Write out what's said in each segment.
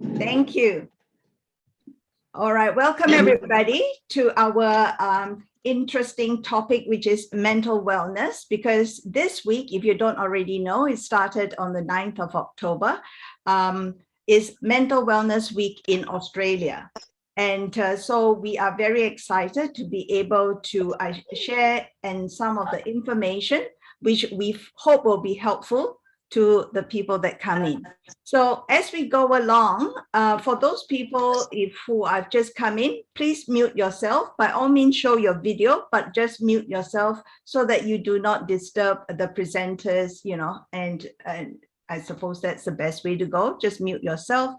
Thank you. All right, welcome everybody to our interesting topic, which is mental wellness, because this week, if you don't already know, it started on the 9th of October, is Mental Wellness Week in Australia. And so we are very excited to be able to share and some of the information, which we hope will be helpful to the people that come in. So as we go along, for those people who have just come in, please mute yourself. By all means, show your video, but just mute yourself so that you do not disturb the presenters, you know, and I suppose that's the best way to go. Just mute yourself.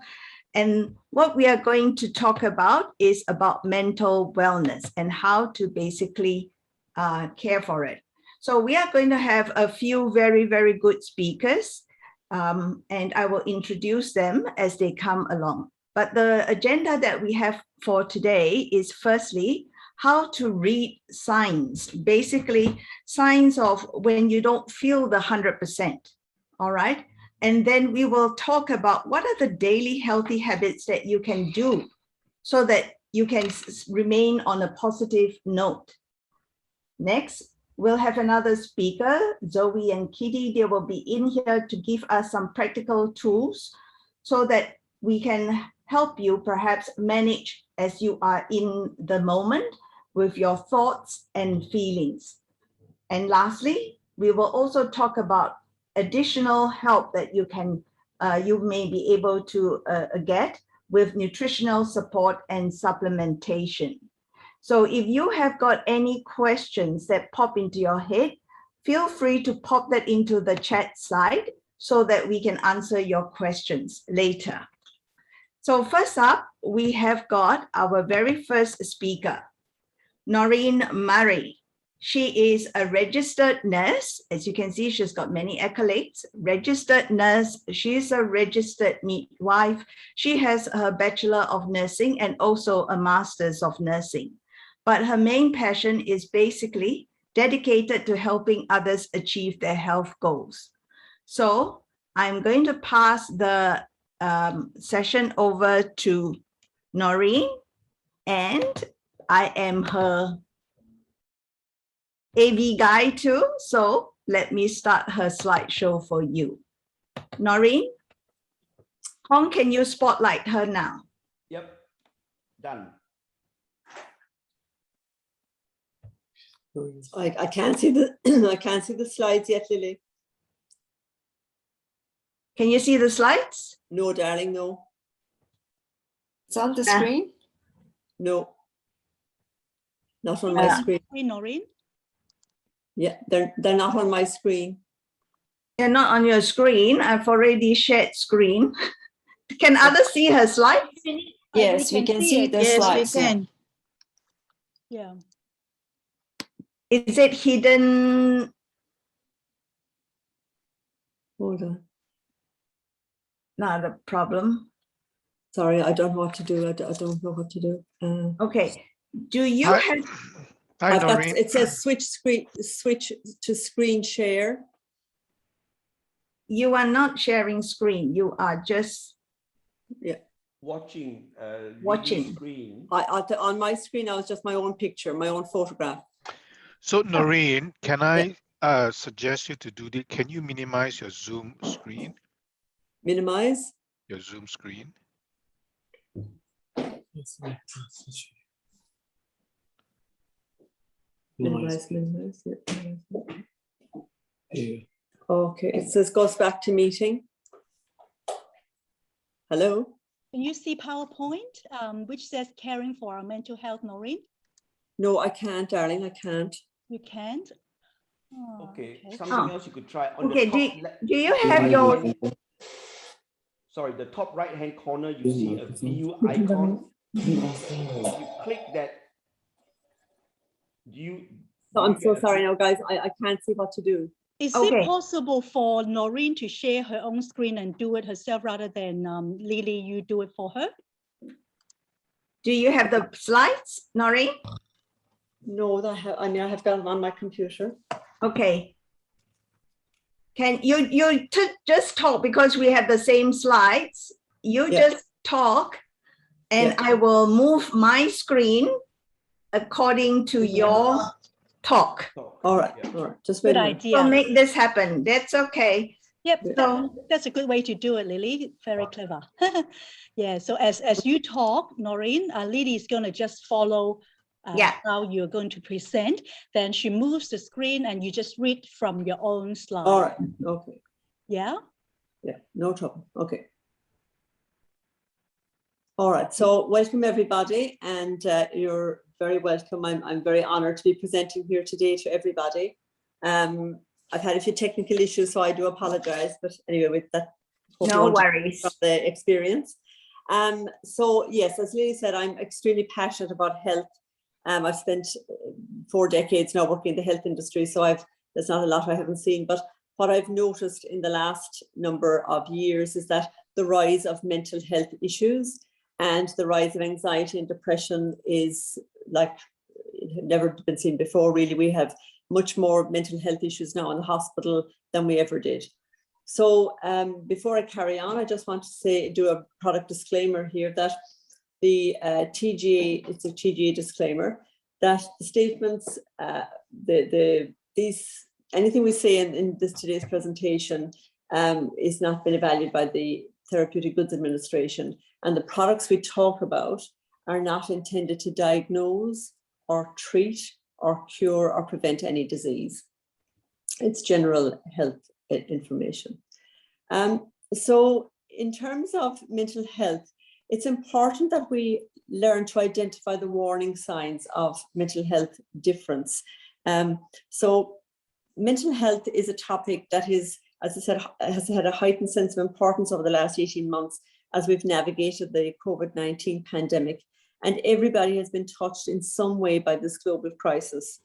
And what we are going to talk about is about mental wellness and how to basically care for it. So we are going to have a few very, very good speakers, and I will introduce them as they come along. But the agenda that we have for today is firstly, how to read signs, basically signs of when you don't feel the 100%, all right? And then we will talk about what are the daily healthy habits that you can do so that you can remain on a positive note. Next, we'll have another speaker, Zoe and Kitty. They will be in here to give us some practical tools so that we can help you perhaps manage as you are in the moment with your thoughts and feelings. And lastly, we will also talk about additional help that you can, you may be able to get with nutritional support and supplementation. So if you have got any questions that pop into your head, feel free to pop that into the chat side so that we can answer your questions later. So first up, we have got our very first speaker, Noreen Murray. She is a registered nurse. As you can see, she's got many accolades. Registered nurse, she's a registered midwife. She has her Bachelor of Nursing and also a Master's of Nursing. But her main passion is basically dedicated to helping others achieve their health goals. So I'm going to pass the session over to Noreen, and I am her AV guy too. So let me start her slideshow for you. Noreen, Hong, can you spotlight her now? Yep, done. I can't see the I can't see the slides yet, Lily. Can you see the slides? No, darling, no. It's on the screen? No. Not on my screen. Noreen? Yeah, they're not on my screen. They're not on your screen. I've already shared screen. Can others see her slides? Yes, we can see the slides. Yes, we can. Yeah. Is it hidden? Hold on. Not a problem. Sorry, I don't know what to do. I don't know what to do. Okay. Do you Hi. have? Hi, Noreen. It says switch to screen share. You are not sharing screen. You are just Watching. Watching. Screen. On my screen, I was just my own picture, my own photograph. So, Noreen, can I suggest you to do this? Can you minimize your Zoom screen? Minimize? Your Zoom screen? Minimize. Yeah. Okay, it says goes back to meeting. Hello? Can you see PowerPoint, which says caring for our mental health, Noreen? No, I can't, darling, I can't. You can't? Oh, Okay, something else you could try. On okay. the Do you have your? Sorry, the top right-hand corner, you see a view icon. You click that. I'm so sorry now, guys. I can't see what to do. Is it possible for Noreen to share her own screen and do it herself rather than Lily, you do it for her? Do you have the slides, Noreen? No, I have got them on my computer. Okay. Can you just talk because we have the same slides? You just talk, and Yeah. I will move my screen according to your talk. All right, Yeah. all right. Just wait Good a minute. So idea. make this happen. That's okay. Yep, So that's a good way to do it, Lily. Very clever. Yeah, so as you talk, Noreen, Lily is going to just follow Yeah. how you're going to present. Then she moves the screen and you just read from your own slide. All right, okay. Yeah? Yeah, no trouble. Okay. All right, so welcome everybody, and you're very welcome. I'm very honored to be presenting here today to everybody. I've had a few technical issues, so I do apologize, but anyway, with that, no worries. from the experience. So yes, as Lily said, I'm extremely passionate about health. I've spent 4 decades now working in the health industry, so there's not a lot I haven't seen, but what I've noticed in the last number of years is that the rise of mental health issues and the rise of anxiety and depression is like it had never been seen before, really. We have much more mental health issues now in the hospital than we ever did. So before I carry on, I just want to do a product disclaimer here that the TGA, it's a TGA disclaimer, that the statements, anything we say in today's presentation is not been evaluated by the Therapeutic Goods Administration, and the products we talk about are not intended to diagnose or treat or cure or prevent any disease. It's general health information. So in terms of mental health, it's important that we learn to identify the warning signs of mental health difference. So mental health is a topic that is, as I said, has had a heightened sense of importance over the last 18 months as we've navigated the COVID-19 pandemic. And everybody has been touched in some way by this global crisis.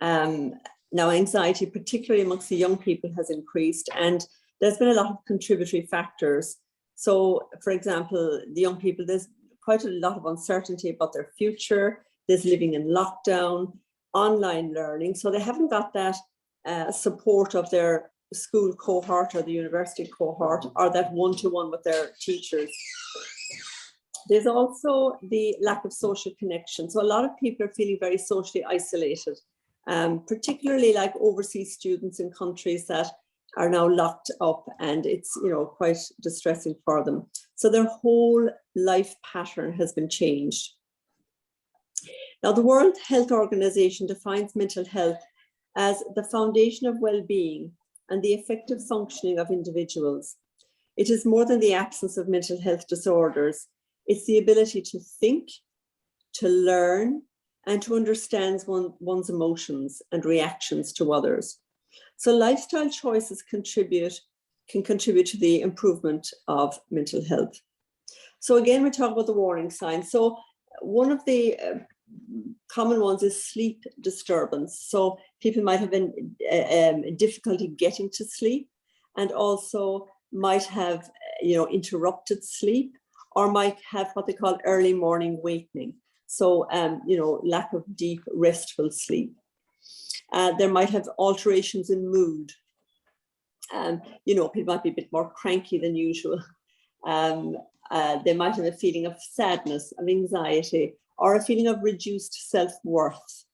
Now, anxiety, particularly amongst the young people, has increased, and there's been a lot of contributory factors. So, for example, the young people, there's quite a lot of uncertainty about their future. There's living in lockdown, online learning. So they haven't got that support of their school cohort or the university cohort or that one-to-one with their teachers. There's also the lack of social connection. So a lot of people are feeling very socially isolated, particularly like overseas students in countries that are now locked up, and it's, you know, quite distressing for them. So their whole life pattern has been changed. Now, the World Health Organization defines mental health as the foundation of well-being and the effective functioning of individuals. It is more than the absence of mental health disorders. It's the ability to think, to learn, and to understand one's emotions and reactions to others. So lifestyle choices can contribute to the improvement of mental health. So again, we talk about the warning signs. So one of the common ones is sleep disturbance. So people might have difficulty getting to sleep, and also might have, interrupted sleep, or might have what they call early morning wakening. So, lack of deep, restful sleep. There might have alterations in mood. People might be a bit more cranky than usual. They might have a feeling of sadness, of anxiety, or a feeling of reduced self-worth.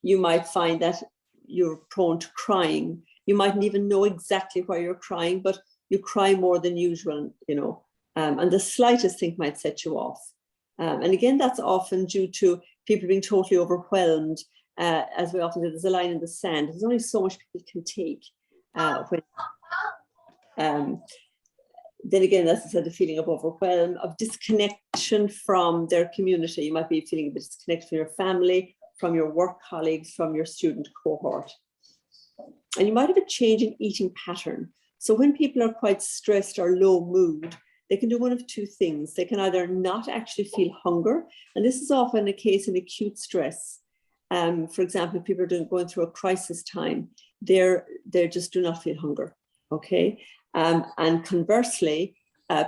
You might find that you're prone to crying. You mightn't even know exactly why you're crying, but you cry more than usual, and the slightest thing might set you off. And again, that's often due to people being totally overwhelmed. As we often do, there's a line in the sand. There's only so much people can take. Then again, as I said, the feeling of overwhelm, of disconnection from their community. You might be feeling a bit disconnected from your family, from your work colleagues, from your student cohort. And you might have a change in eating pattern. So when people are quite stressed or low mood, they can do one of two things. They can either not actually feel hunger, and this is often the case in acute stress. For example, if people are going through a crisis time, they just do not feel hunger, okay? And conversely,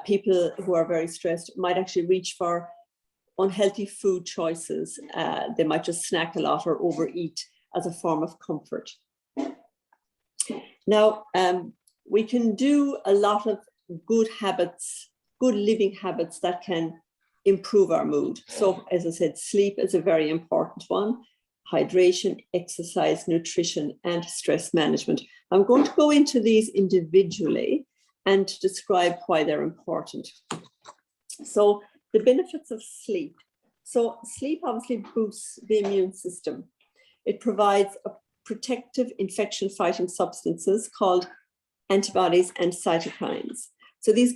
people who are very stressed might actually reach for unhealthy food choices. They might just snack a lot or overeat as a form of comfort. Now, we can do a lot of good habits good living habits that can improve our mood. So as I said, sleep is a very important one. Hydration, exercise, nutrition, and stress management. I'm going to go into these individually and to describe why they're important. So the benefits of sleep. So sleep obviously boosts the immune system. It provides a protective infection-fighting substances called antibodies and cytokines. So these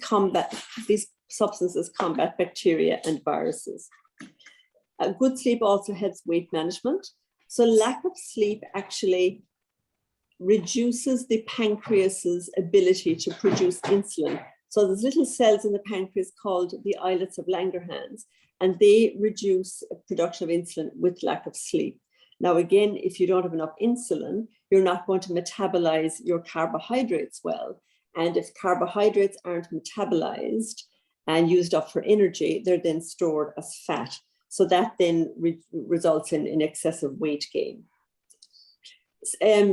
substances combat bacteria and viruses. Good sleep also helps weight management. So lack of sleep actually reduces the pancreas's ability to produce insulin. So there's little cells in the pancreas called the islets of Langerhans, and they reduce production of insulin with lack of sleep. Now, again, if you don't have enough insulin, you're not going to metabolize your carbohydrates well. And if carbohydrates aren't metabolized and used up for energy, they're then stored as fat. So that then results in excessive weight gain.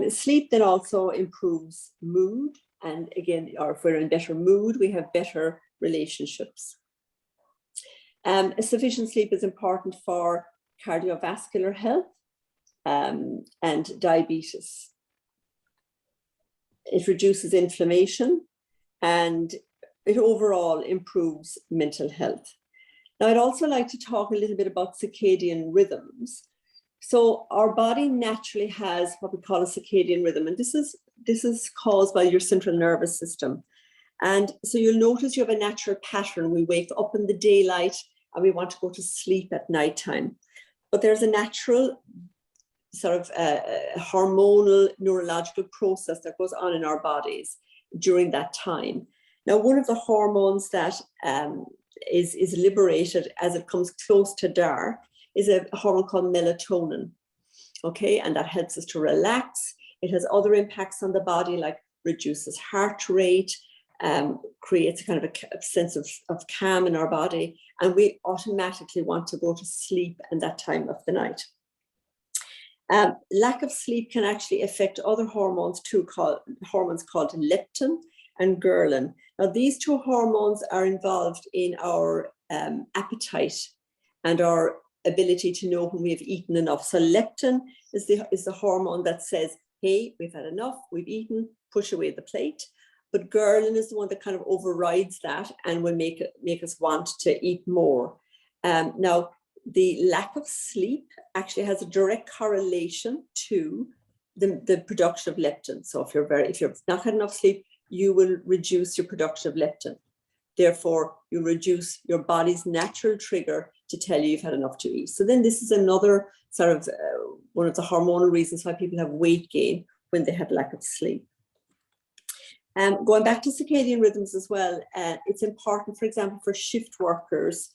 Sleep then also improves mood. And again, or if we're in better mood, we have better relationships. Sufficient sleep is important for cardiovascular health and diabetes. It reduces inflammation and it overall improves mental health. Now, I'd also like to talk a little bit about circadian rhythms. So our body naturally has what we call a circadian rhythm, and this is caused by your central nervous system. And so you'll notice you have a natural pattern. We wake up in the daylight and we want to go to sleep at nighttime. But there's a natural sort of hormonal neurological process that goes on in our bodies during that time. Now, one of the hormones that is liberated as it comes close to dark is a hormone called melatonin, okay? And that helps us to relax. It has other impacts on the body, like reduces heart rate, creates a kind of a sense of calm in our body, and we automatically want to go to sleep in that time of the night. Lack of sleep can actually affect other hormones too, hormones called leptin and ghrelin. Now, these two hormones are involved in our appetite and our ability to know when we have eaten enough. So leptin is the hormone that says, hey, we've had enough, we've eaten, push away the plate. But ghrelin is the one that kind of overrides that and will make us want to eat more. Now, the lack of sleep actually has a direct correlation to the production of leptin. So if you've not had enough sleep, you will reduce your production of leptin. Therefore, you reduce your body's natural trigger to tell you you've had enough to eat. So then this is another sort of one of the hormonal reasons why people have weight gain when they have lack of sleep. Going back to circadian rhythms as well, it's important, for example, for shift workers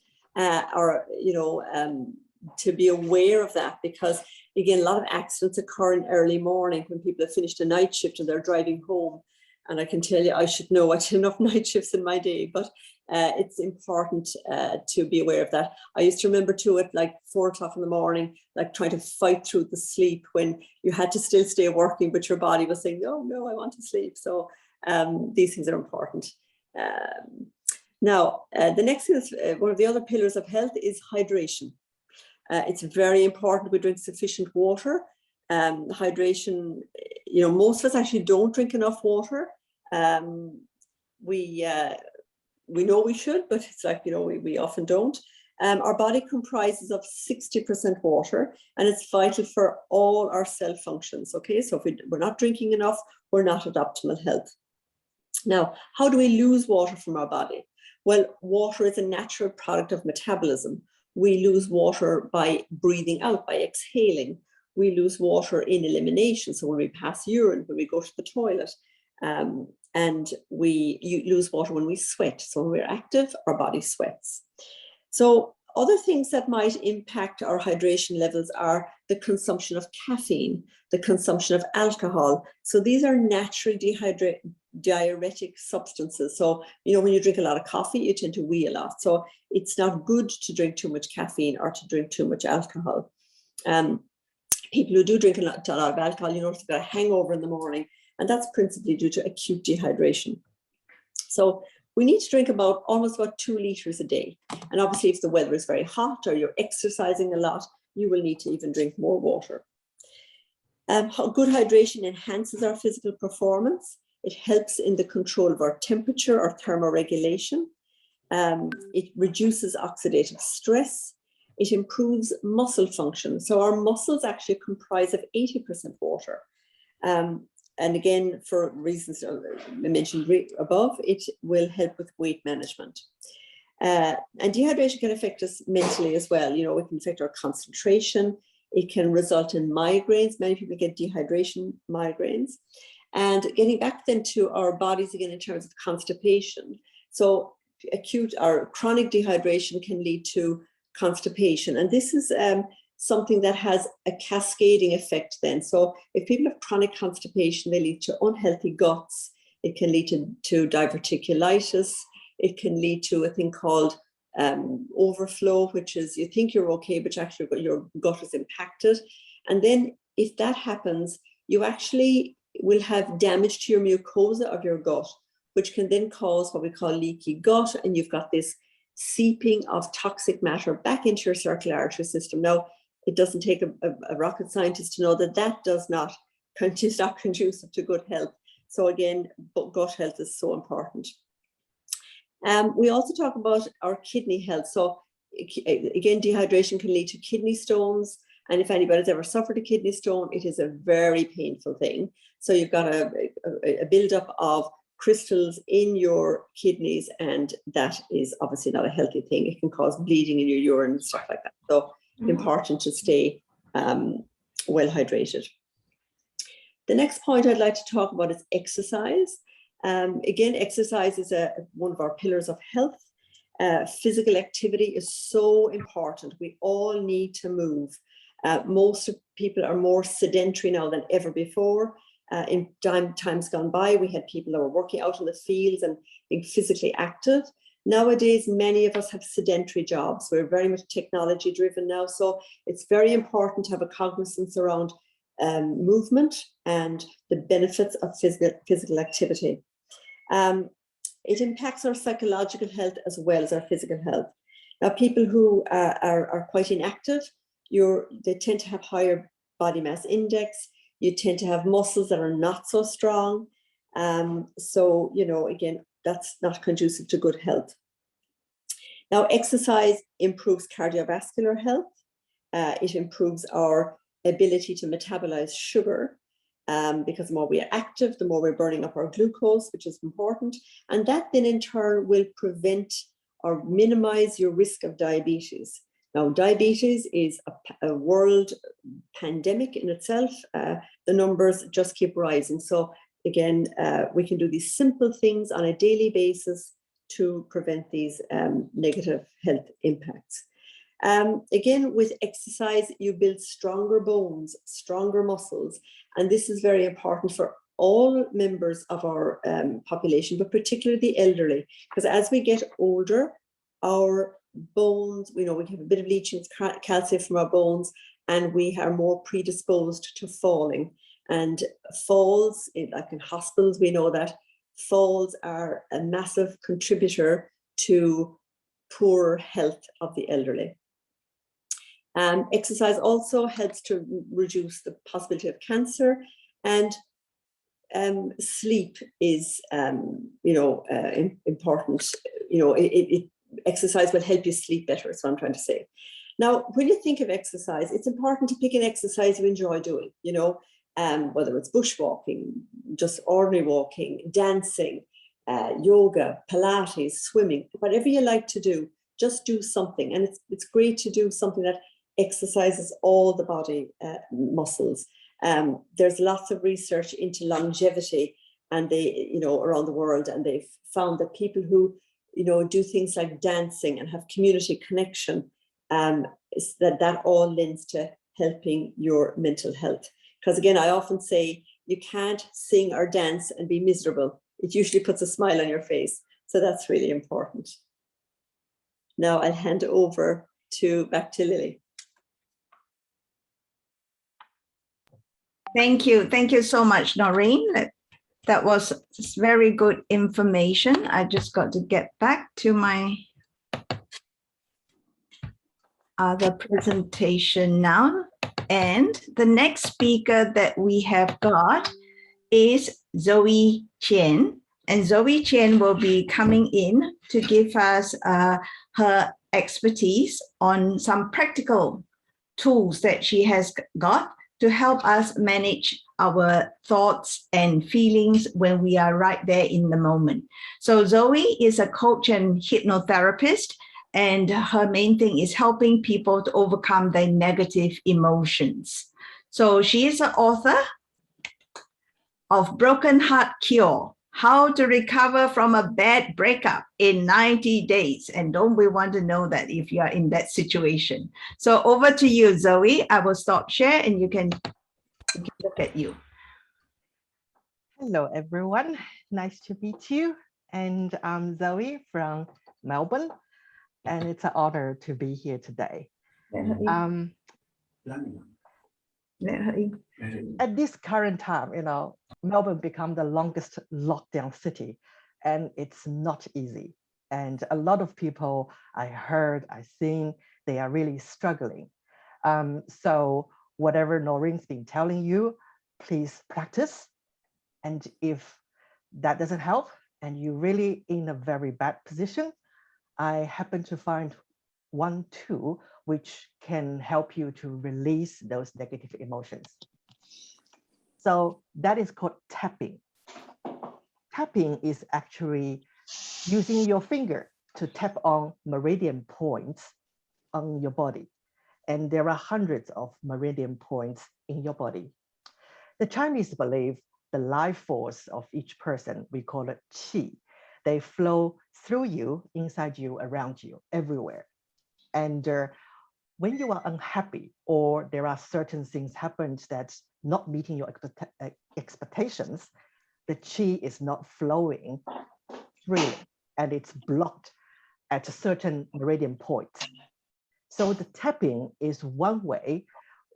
to be aware of that, because again, a lot of accidents occur in early morning when people have finished a night shift and they're driving home. And I can tell you, I should know I did enough night shifts in my day, but it's important to be aware of that. I used to remember too at like 4 o'clock in the morning, like trying to fight through the sleep when you had to still stay working, but your body was saying, no, I want to sleep. So these things are important. Now, the next thing is one of the other pillars of health is hydration. It's very important we drink sufficient water. Hydration, most of us actually don't drink enough water. We know we should, but it's like, we often don't. Our body comprises of 60% water, and it's vital for all our cell functions, okay? So if we're not drinking enough, we're not at optimal health. Now, how do we lose water from our body? Well, water is a natural product of metabolism. We lose water by breathing out, by exhaling. We lose water in elimination. So when we pass urine, when we go to the toilet, and you lose water when we sweat. So when we're active, our body sweats. So other things that might impact our hydration levels are the consumption of caffeine, the consumption of alcohol. So these are naturally diuretic substances. So, when you drink a lot of coffee, you tend to wee a lot. So it's not good to drink too much caffeine or to drink too much alcohol. People who do drink a lot of alcohol, they've got a hangover in the morning, and that's principally due to acute dehydration. So we need to drink almost about 2 liters a day. And obviously if the weather is very hot or you're exercising a lot, you will need to even drink more water. Good hydration enhances our physical performance. It helps in the control of our temperature or thermoregulation. It reduces oxidative stress. It improves muscle function. So our muscles actually comprise of 80% water. And again, for reasons I mentioned above, it will help with weight management. And dehydration can affect us mentally as well. You know, it can affect our concentration. It can result in migraines. Many people get dehydration migraines. And getting back then to our bodies again in terms of constipation. So acute or chronic dehydration can lead to constipation. And this is something that has a cascading effect then. So if people have chronic constipation, they lead to unhealthy guts. It can lead to diverticulitis. It can lead to a thing called overflow, which is you think you're okay, but actually your gut is impacted. And then if that happens, you actually will have damage to your mucosa of your gut, which can then cause what we call leaky gut. And you've got this seeping of toxic matter back into your circulatory system. Now, it doesn't take a rocket scientist to know that that is not conducive to good health. So again, gut health is so important. We also talk about our kidney health. So again, dehydration can lead to kidney stones. And if anybody's ever suffered a kidney stone, it is a very painful thing. So you've got a buildup of crystals in your kidneys, and that is obviously not a healthy thing. It can cause bleeding in your urine and stuff like that. So important to stay well hydrated. The next point I'd like to talk about is exercise. Again, exercise is one of our pillars of health. Physical activity is so important. We all need to move. Most people are more sedentary now than ever before. In times gone by, we had people that were working out in the fields and being physically active. Nowadays, many of us have sedentary jobs. We're very much technology driven now. So it's very important to have a cognizance around movement and the benefits of physical activity. It impacts our psychological health as well as our physical health. Now, people who are quite inactive, they tend to have higher body mass index. You tend to have muscles that are not so strong. So, you know, again, that's not conducive to good health. Now, exercise improves cardiovascular health. It improves our ability to metabolize sugar, because the more we are active, the more we're burning up our glucose, which is important. And that then in turn will prevent or minimize your risk of diabetes. Now, diabetes is a world pandemic in itself. The numbers just keep rising. So again, we can do these simple things on a daily basis to prevent these negative health impacts. Again, with exercise, you build stronger bones, stronger muscles. And this is very important for all members of our population, but particularly the elderly, because as we get older, our bones, we have a bit of leaching calcium from our bones, and we are more predisposed to falling. And falls, like in hospitals, we know that falls are a massive contributor to poor health of the elderly. Exercise also helps to reduce the possibility of cancer, and sleep is, important. Exercise will help you sleep better, is what I'm trying to say. Now, when you think of exercise, it's important to pick an exercise you enjoy doing, whether it's bushwalking, just ordinary walking, dancing, yoga, Pilates, swimming, whatever you like to do, just do something. And it's great to do something that exercises all the body muscles. There's lots of research into longevity, and they, around the world, and they've found that people who, do things like dancing and have community connection, that all lends to helping your mental health. Because again, I often say you can't sing or dance and be miserable. It usually puts a smile on your face. So that's really important. Now I'll hand over back to Lily. Thank you. Thank you so much, Noreen. That was very good information. I just got to get back to my other presentation now. And the next speaker that we have got is Zoe Qian. And Zoe Chen will be coming in to give us her expertise on some practical tools that she has got to help us manage our thoughts and feelings when we are right there in the moment. So Zoe is a coach and hypnotherapist, and her main thing is helping people to overcome their negative emotions. So she is an author of Broken Heart Cure, How to Recover from a Bad Breakup in 90 Days. And don't we want to know that if you are in that situation? So over to you, Zoe. I will stop share and you can look at you. Hello, everyone. Nice to meet you. And I'm Zoe from Melbourne, and it's an honor to be here today. At this current time, Melbourne become the longest lockdown city, and it's not easy. And a lot of people I heard, I seen, they are really struggling. So whatever Noreen's been telling you, please practice. And if that doesn't help and you're really in a very bad position, I happen to find one tool which can help you to release those negative emotions. So that is called tapping. Tapping is actually using your finger to tap on meridian points on your body. And there are hundreds of meridian points in your body. The Chinese believe the life force of each person, we call it qi. They flow through you, inside you, around you, everywhere. And when you are unhappy or there are certain things happen that's not meeting your expectations, the qi is not flowing freely and it's blocked at a certain meridian point. So the tapping is one way.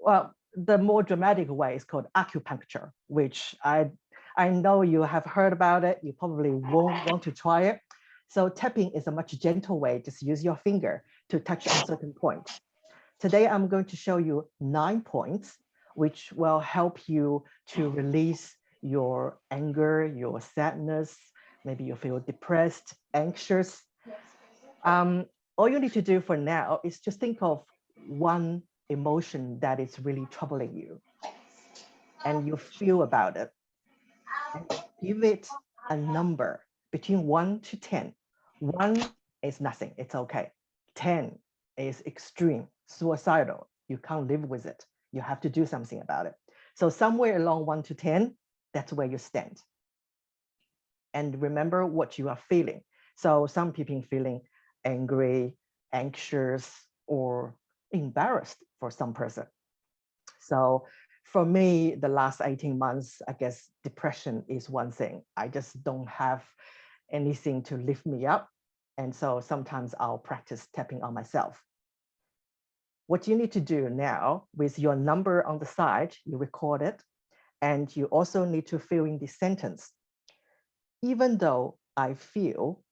Well, the more dramatic way is called acupuncture, which I know you have heard about it. You probably won't want to try it. So tapping is a much gentle way. Just use your finger to touch on certain points. Today, I'm going to show you 9 points, which will help you to release your anger, your sadness. Maybe you feel depressed, anxious. All you need to do for now is just think of one emotion that is really troubling you and you feel about it. And give it a number between 1 to 10. 1 is nothing, it's okay. 10 is extreme, suicidal. You can't live with it. You have to do something about it. So somewhere along 1 to 10, that's where you stand. And remember what you are feeling. So some people feeling angry, anxious, or embarrassed for some person. So for me, the last 18 months, I guess depression is one thing. I just don't have anything to lift me up. And so sometimes I'll practice tapping on myself. What you need to do now with your number on the side, you record it, and you also need to fill in the sentence. Even though I feel,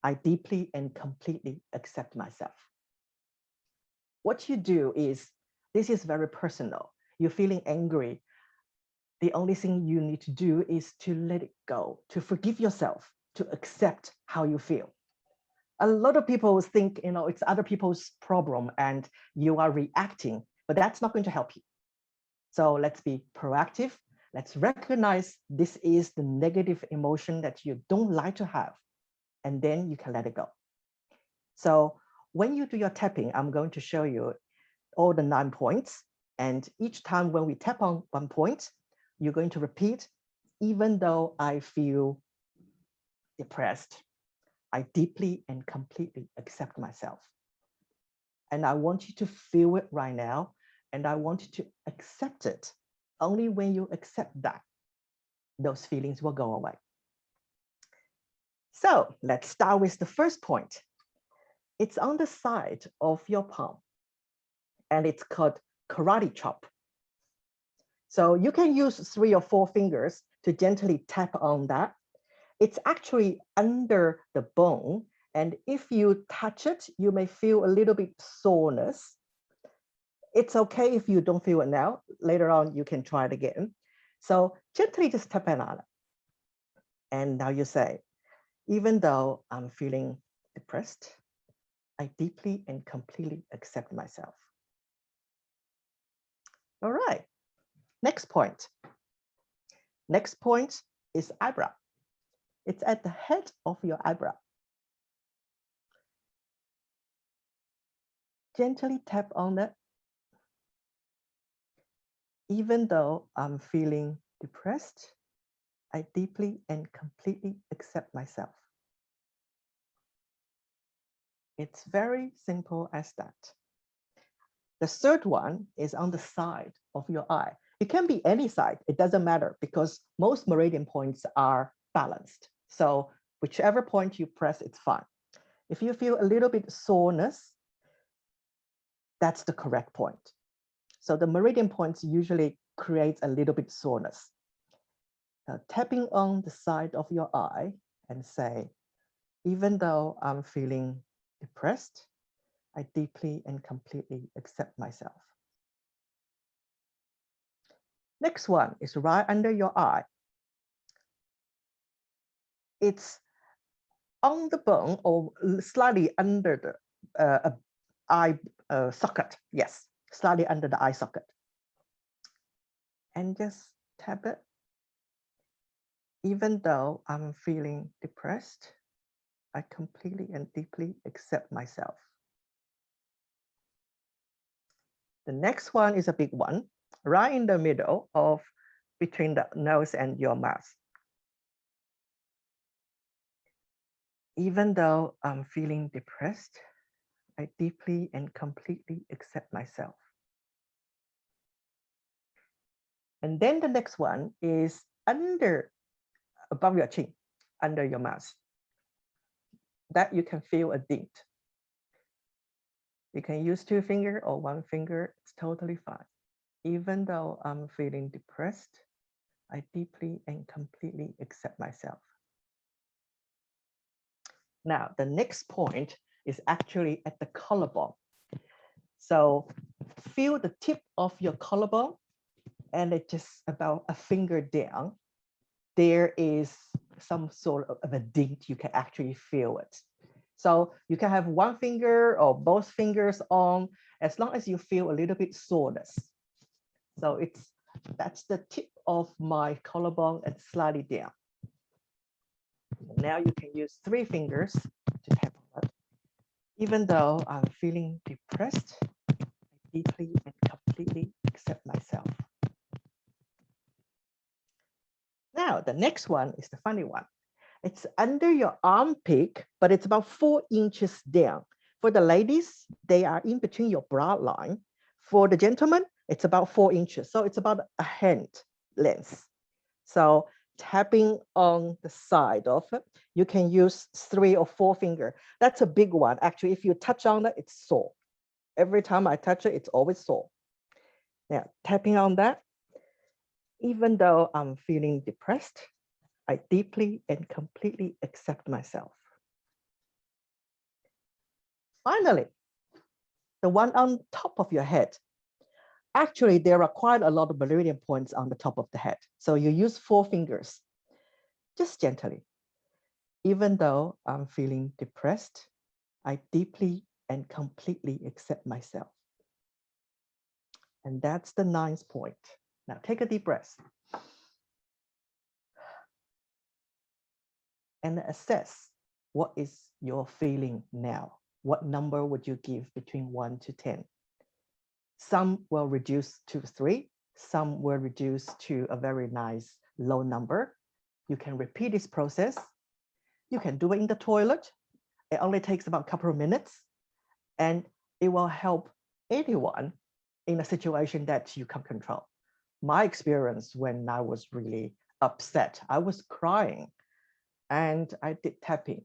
I deeply and completely accept myself. What you do is, this is very personal. You're feeling angry. The only thing you need to do is to let it go, to forgive yourself, to accept how you feel. A lot of people think, it's other people's problem and you are reacting, but that's not going to help you. So let's be proactive. Let's recognize this is the negative emotion that you don't like to have, and then you can let it go. So when you do your tapping, I'm going to show you all the 9 points. And each time when we tap on one point, you're going to repeat, even though I feel depressed, I deeply and completely accept myself. And I want you to feel it right now. And I want you to accept it. Only when you accept that, those feelings will go away. So let's start with the first point. It's on the side of your palm, and it's called karate chop. So you can use 3 or 4 fingers to gently tap on that. It's actually under the bone. And if you touch it, you may feel a little bit soreness. It's okay if you don't feel it now. Later on, you can try it again. So gently just tap on it. And now you say, even though I'm feeling depressed, I deeply and completely accept myself. All right, next point. Next point is eyebrow. It's at the head of your eyebrow. Gently tap on it. Even though I'm feeling depressed, I deeply and completely accept myself. It's very simple as that. The third one is on the side of your eye. It can be any side, it doesn't matter because most meridian points are balanced. So whichever point you press, it's fine. If you feel a little bit soreness, that's the correct point. So the meridian points usually creates a little bit soreness. Now, tapping on the side of your eye and say, even though I'm feeling depressed, I deeply and completely accept myself. Next one is right under your eye. It's on the bone or slightly under the eye socket. Yes, slightly under the eye socket. And just tap it. Even though I'm feeling depressed, I completely and deeply accept myself. The next one is a big one, right in the middle of between the nose and your mouth. Even though I'm feeling depressed, I deeply and completely accept myself. And then the next one is above your chin, under your mouth. That you can feel a dent. You can use 2 fingers or 1 finger, it's totally fine. Even though I'm feeling depressed, I deeply and completely accept myself. Now, the next point is actually at the collarbone. So feel the tip of your collarbone and it's just about a finger down. There is some sort of a dent, you can actually feel it. So you can have 1 finger or both fingers on, as long as you feel a little bit soreness. So that's the tip of my collarbone and slightly down. Now you can use 3 fingers to tap on it. Even though I'm feeling depressed, I deeply and completely accept myself. Now, the next one is the funny one. It's under your armpit, but it's about 4 inches down. For the ladies, they are in between your bra line. For the gentlemen, it's about 4 inches. So it's about a hand length. So tapping on the side of it, you can use 3 or 4 fingers. That's a big one. Actually, if you touch on it, it's sore. Every time I touch it, it's always sore. Now, tapping on that, even though I'm feeling depressed, I deeply and completely accept myself. Finally, the one on top of your head. Actually, there are quite a lot of meridian points on the top of the head. So you use 4 fingers, just gently. Even though I'm feeling depressed, I deeply and completely accept myself. And that's the 9th point. Now take a deep breath. And assess what is your feeling now. What number would you give between 1 to 10? Some will reduce to 3. Some will reduce to a very nice low number. You can repeat this process. You can do it in the toilet. It only takes about a couple of minutes. And it will help anyone in a situation that you can control. My experience when I was really upset, I was crying. And I did tapping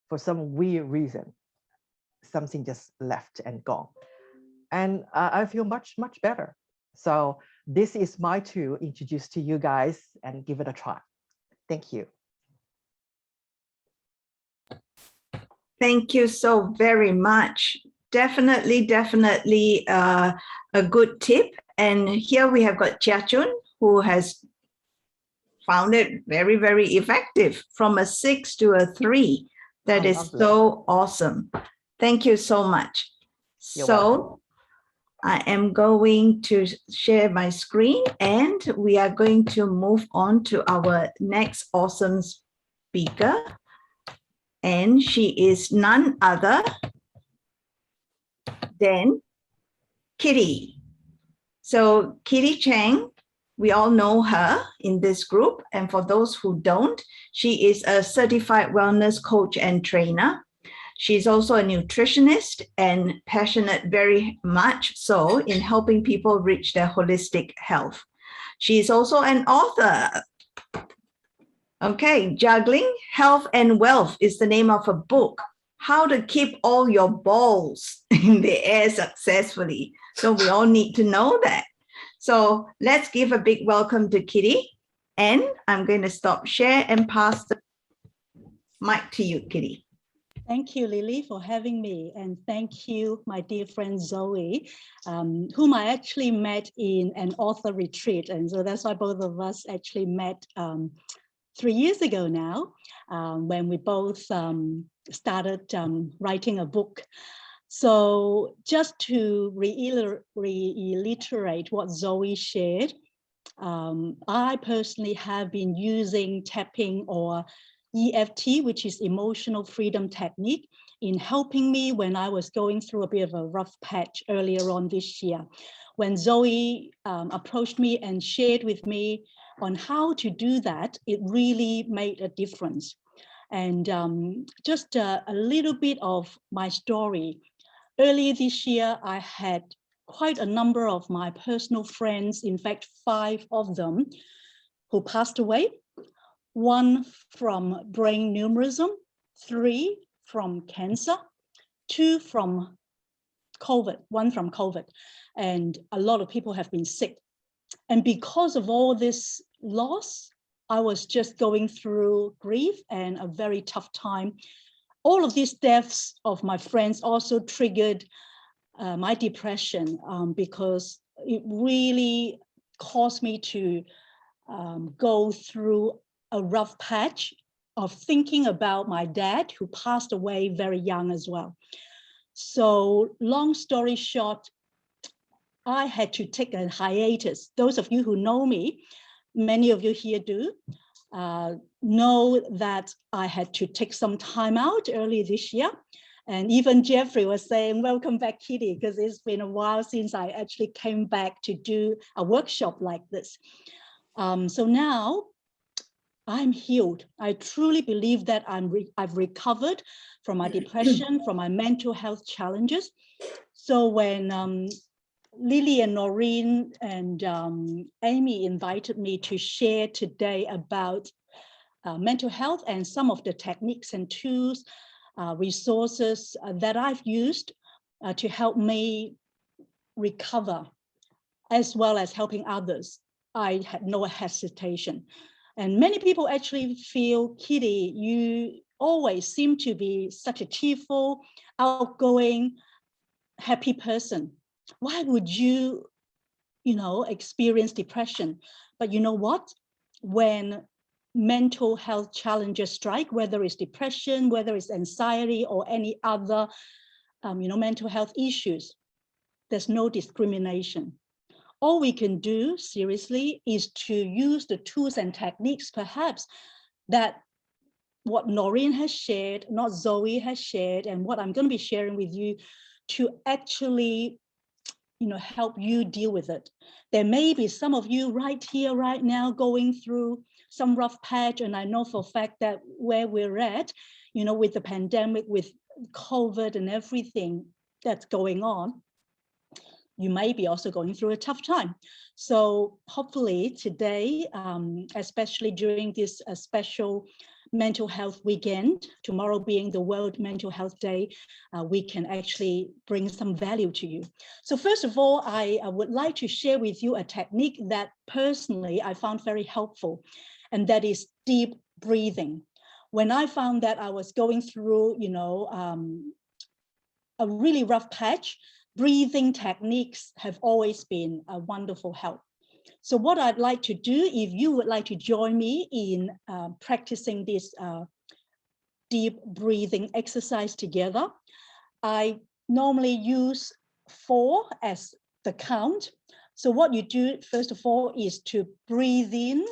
for some weird reason. Something just left and gone. And I feel much, much better. So this is my tool introduced to you guys, and give it a try. Thank you. Thank you so very much. Definitely a good tip. And here we have got Jia Chun, who has found it very effective, from a 6 to a 3. That is so awesome. Thank you so much. You're So welcome. I am going to share my screen, and we are going to move on to our next awesome speaker. And she is none other than Kitty. So Kitty Chang, we all know her in this group. And for those who don't, she is a certified wellness coach and trainer. She's also a nutritionist and passionate very much so in helping people reach their holistic health. She is also an author. Okay, Juggling Health and Wealth is the name of a book. How to keep all your balls in the air successfully. So we all need to know that. So let's give a big welcome to Kitty. And I'm going to stop share and pass the mic to you, Kitty. Thank you, Lily, for having me. And thank you, my dear friend Zoe, whom I actually met in an author retreat. And so that's why both of us actually met 3 years ago now, when we both started writing a book. So just to reiterate what Zoe shared, I personally have been using tapping, or EFT, which is emotional freedom technique, in helping me when I was going through a bit of a rough patch earlier on this year. When Zoe approached me and shared with me on how to do that, it really made a difference. And just a little bit of my story. Earlier this year, I had quite a number of my personal friends, in fact, 5 of them, who passed away. 1 from brain aneurysm, 3 from cancer, 2 from COVID, 1 from COVID. And a lot of people have been sick. And because of all this loss, I was just going through grief and a very tough time. All of these deaths of my friends also triggered my depression, because it really caused me to go through a rough patch of thinking about my dad, who passed away very young as well. So long story short, I had to take a hiatus. Those of you who know me, many of you here do, know that I had to take some time out early this year. And even Jeffrey was saying, welcome back, Kitty, because it's been a while since I actually came back to do a workshop like this. So now I'm healed. I truly believe that I've recovered from my depression, from my mental health challenges. So when Lily and Noreen and Amy invited me to share today about mental health and some of the techniques and tools, resources that I've used to help me recover, as well as helping others, I had no hesitation. And many people actually feel, Kitty, you always seem to be such a cheerful, outgoing, happy person. Why would you, experience depression? But you know what? When mental health challenges strike, whether it's depression, whether it's anxiety or any other, mental health issues, there's no discrimination. All we can do seriously is to use the tools and techniques, perhaps, that what Noreen has shared, not Zoe has shared, and what I'm going to be sharing with you, to actually help you deal with it. There may be some of you right here, right now, going through some rough patch, and I know for a fact that where we're at, with the pandemic, with COVID and everything that's going on, you may be also going through a tough time. So hopefully today, especially during this special mental health weekend, tomorrow being the World Mental Health Day, we can actually bring some value to you. So first of all, I would like to share with you a technique that personally I found very helpful, and that is deep breathing. When I found that I was going through, a really rough patch, breathing techniques have always been a wonderful help. So what I'd like to do, if you would like to join me in practicing this deep breathing exercise together, I normally use 4 as the count. So what you do, first of all, is to breathe in,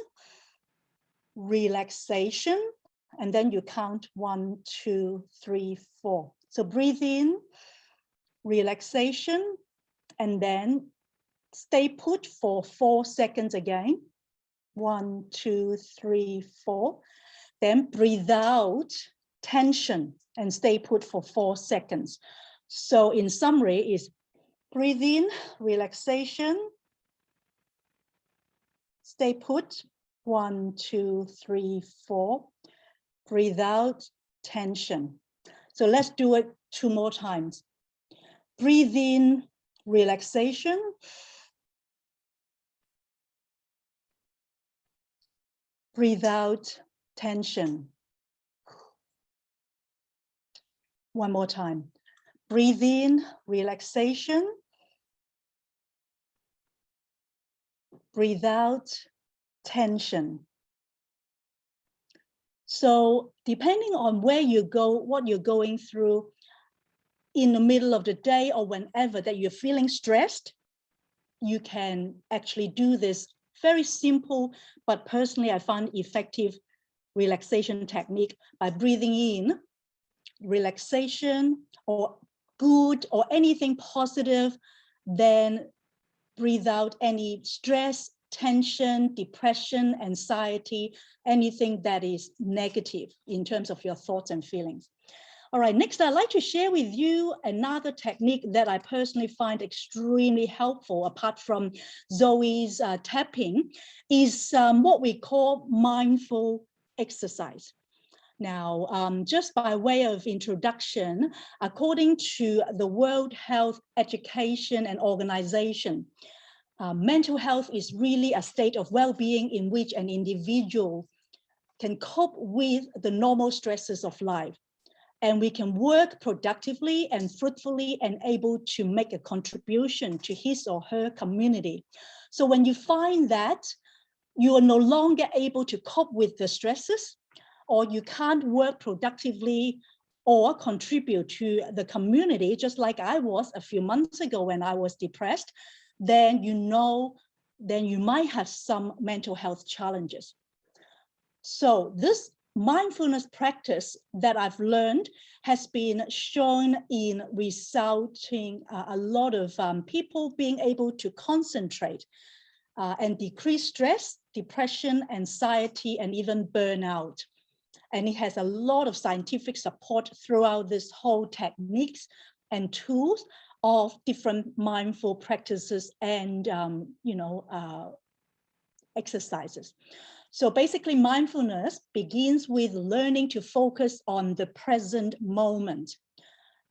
relaxation, and then you count 1, 2, 3, 4. So breathe in, relaxation, and then stay put for 4 seconds again. 1, 2, 3, 4. Then breathe out, tension, and stay put for 4 seconds. So in summary is breathe in, relaxation, stay put, 1, 2, 3, 4. Breathe out, tension. So let's do it 2 more times. Breathe in, relaxation. Breathe out, tension. 1 more time. Breathe in, relaxation. Breathe out, tension. So depending on where you go, what you're going through in the middle of the day or whenever that you're feeling stressed, you can actually do this very simple, but personally I found effective relaxation technique by breathing in relaxation or good or anything positive, then breathe out any stress, tension, depression, anxiety, anything that is negative in terms of your thoughts and feelings. All right, next I'd like to share with you another technique that I personally find extremely helpful, apart from Zoe's tapping, is what we call mindful exercise. Now, just by way of introduction, according to the World Health Education and Organization, mental health is really a state of well-being in which an individual can cope with the normal stresses of life. And we can work productively and fruitfully and able to make a contribution to his or her community. So when you find that you are no longer able to cope with the stresses, or you can't work productively or contribute to the community, just like I was a few months ago when I was depressed, then you might have some mental health challenges. So this mindfulness practice that I've learned has been shown in resulting a lot of people being able to concentrate and decrease stress, depression, anxiety, and even burnout. And it has a lot of scientific support throughout this whole techniques and tools of different mindful practices and exercises. So basically, mindfulness begins with learning to focus on the present moment.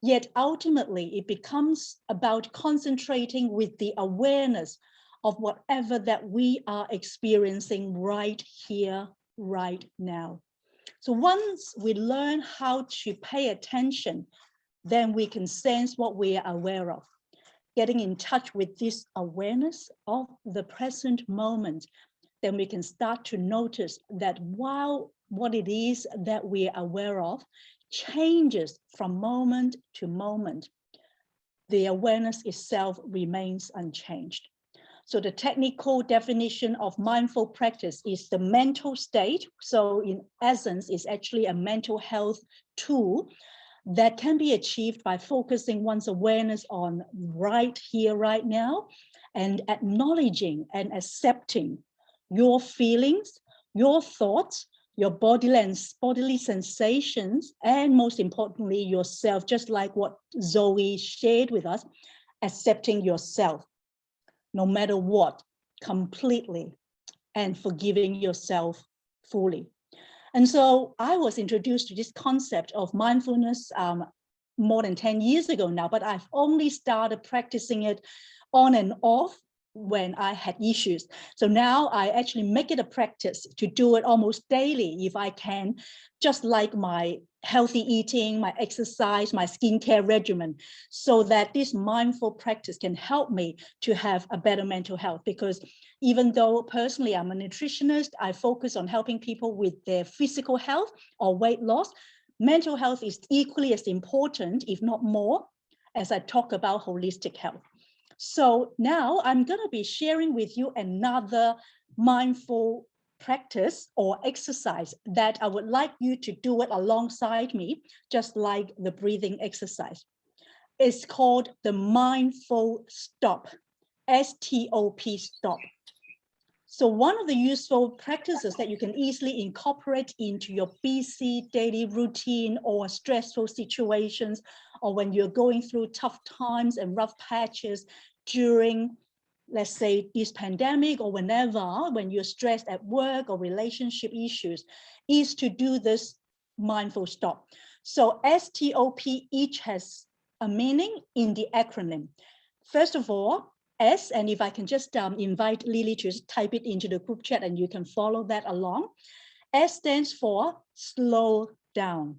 Yet ultimately, it becomes about concentrating with the awareness of whatever that we are experiencing right here, right now. So once we learn how to pay attention, then we can sense what we are aware of. Getting in touch with this awareness of the present moment, then we can start to notice that while what it is that we are aware of changes from moment to moment, the awareness itself remains unchanged. So the technical definition of mindful practice is the mental state. So in essence, it's actually a mental health tool that can be achieved by focusing one's awareness on right here, right now, and acknowledging and accepting your feelings, your thoughts, your bodily sensations, and most importantly, yourself, just like what Zoe shared with us, accepting yourself, no matter what, completely, and forgiving yourself fully. And so I was introduced to this concept of mindfulness more than 10 years ago now, but I've only started practicing it on and off when I had issues. So now I actually make it a practice to do it almost daily if I can, just like my healthy eating, my exercise, my skincare regimen, so that this mindful practice can help me to have a better mental health. Because even though personally I'm a nutritionist, I focus on helping people with their physical health or weight loss, mental health is equally as important, if not more, as I talk about holistic health. So now I'm going to be sharing with you another mindful practice or exercise that I would like you to do it alongside me, just like the breathing exercise. It's called the mindful stop, S-T-O-P, stop. So one of the useful practices that you can easily incorporate into your busy daily routine or stressful situations, or when you're going through tough times and rough patches during, let's say, this pandemic, or whenever, when you're stressed at work or relationship issues, is to do this mindful stop. So S-T-O-P each has a meaning in the acronym. First of all, S, and if I can just invite Lily to just type it into the group chat and you can follow that along. S stands for slow down.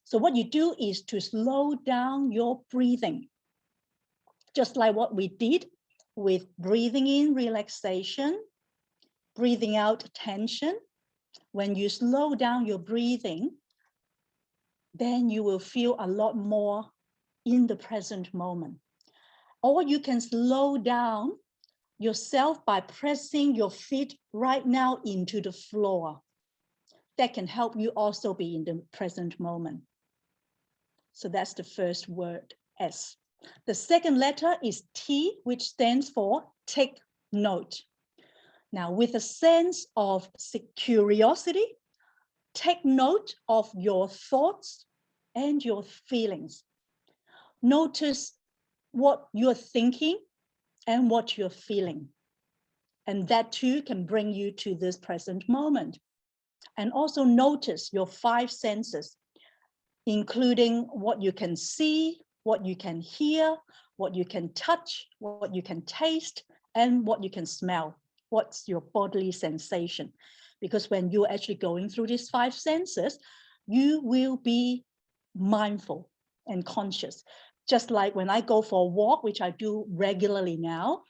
So what you do is to slow down your breathing, just like what we did with breathing in relaxation, breathing out tension. When you slow down your breathing, then you will feel a lot more in the present moment. Or you can slow down yourself by pressing your feet right now into the floor. That can help you also be in the present moment. So that's the first word, S. The second letter is T, which stands for take note. Now, with a sense of curiosity, take note of your thoughts and your feelings. Notice what you're thinking and what you're feeling. And that too can bring you to this present moment. And also notice your 5 senses, including what you can see, what you can hear, what you can touch, what you can taste, and what you can smell. What's your bodily sensation? Because when you're actually going through these 5 senses, you will be mindful and conscious. Just like when I go for a walk, which I do regularly now,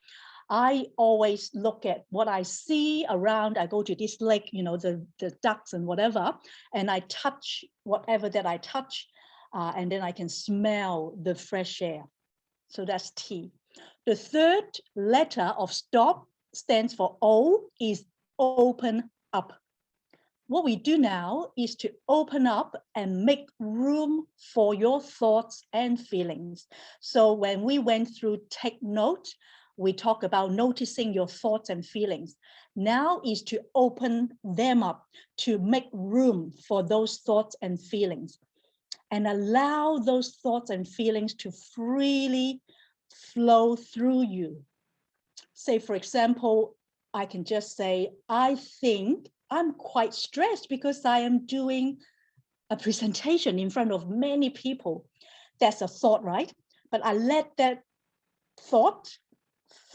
I always look at what I see around. I go to this lake, you know, the ducks and whatever, and I touch whatever that I touch, and then I can smell the fresh air. So that's T. The third letter of stop stands for O, is open up. What we do now is to open up and make room for your thoughts and feelings. So when we went through take note, we talk about noticing your thoughts and feelings. Now is to open them up, to make room for those thoughts and feelings, and allow those thoughts and feelings to freely flow through you. Say, for example, I can just say, I think I'm quite stressed because I am doing a presentation in front of many people. That's a thought, right? But I let that thought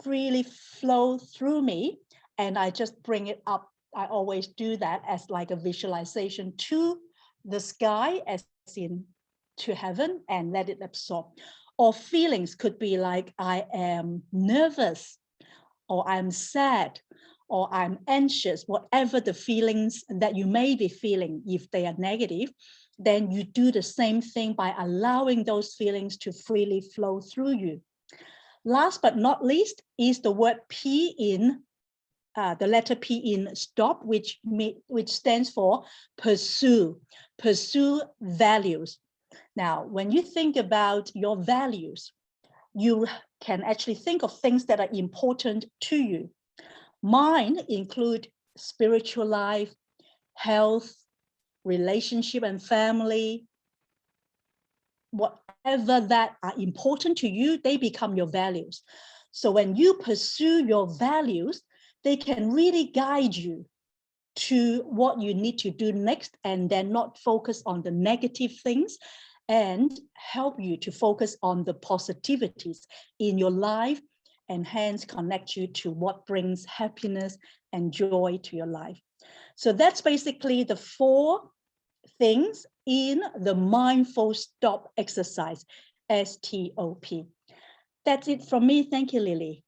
freely flow through me, and I just bring it up. I always do that as like a visualization to the sky, as in to heaven, and let it absorb. Or feelings could be like, I am nervous, or I'm sad, or I'm anxious. Whatever the feelings that you may be feeling, if they are negative, then you do the same thing by allowing those feelings to freely flow through you. Last but not least is the word P in, the letter P in stop, which stands for pursue. Pursue values. Now, when you think about your values, you can actually think of things that are important to you. Mine include spiritual life, health, relationship and family. Whatever that are important to you, they become your values. So when you pursue your values, they can really guide you to what you need to do next, and then not focus on the negative things, and help you to focus on the positivities in your life, and hence connect you to what brings happiness and joy to your life. So that's basically the 4 things in the mindful stop exercise, STOP. That's it from me. Thank you, Lily.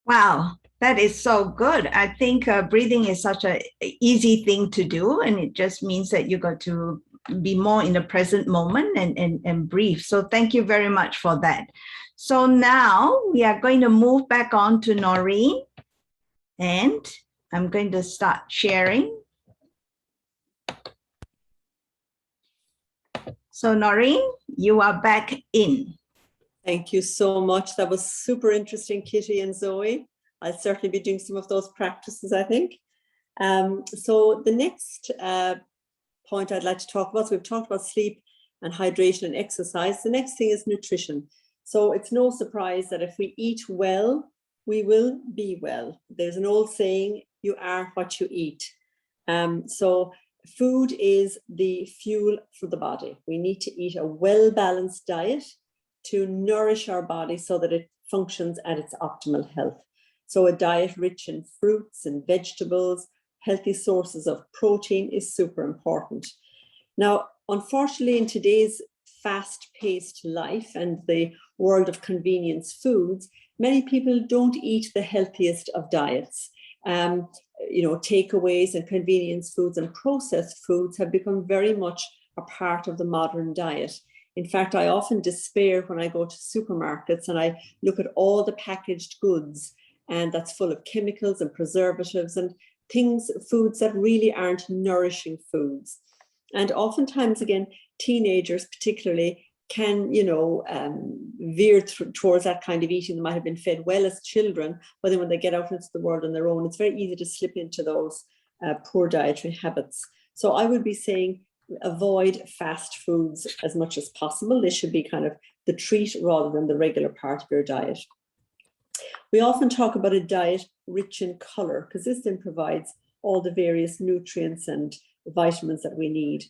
Wow, that is so good. I think breathing is such an easy thing to do, and it just means that you got to be more in the present moment and breathe. So thank you very much for that. So now we are going to move back on to Noreen, and I'm going to start sharing. So Noreen, you are back in. Thank you so much. That was super interesting, Kitty and Zoe. I'll certainly be doing some of those practices, I think. So the next point I'd like to talk about, so we've talked about sleep and hydration and exercise. The next thing is nutrition. So it's no surprise that if we eat well, we will be well. There's an old saying, you are what you eat. So food is the fuel for the body. We need to eat a well-balanced diet to nourish our body so that it functions at its optimal health. So a diet rich in fruits and vegetables, healthy sources of protein is super important. Now, unfortunately, in today's fast-paced life and the world of convenience foods, many people don't eat the healthiest of diets. Takeaways and convenience foods and processed foods have become very much a part of the modern diet. In fact, I often despair when I go to supermarkets and I look at all the packaged goods, and that's full of chemicals and preservatives and foods that really aren't nourishing foods. And oftentimes, again, teenagers particularly can, veer towards that kind of eating. They might have been fed well as children, but then when they get out into the world on their own, it's very easy to slip into those poor dietary habits. So I would be saying, avoid fast foods as much as possible. They should be kind of the treat rather than the regular part of your diet. We often talk about a diet rich in color, because this then provides all the various nutrients and vitamins that we need.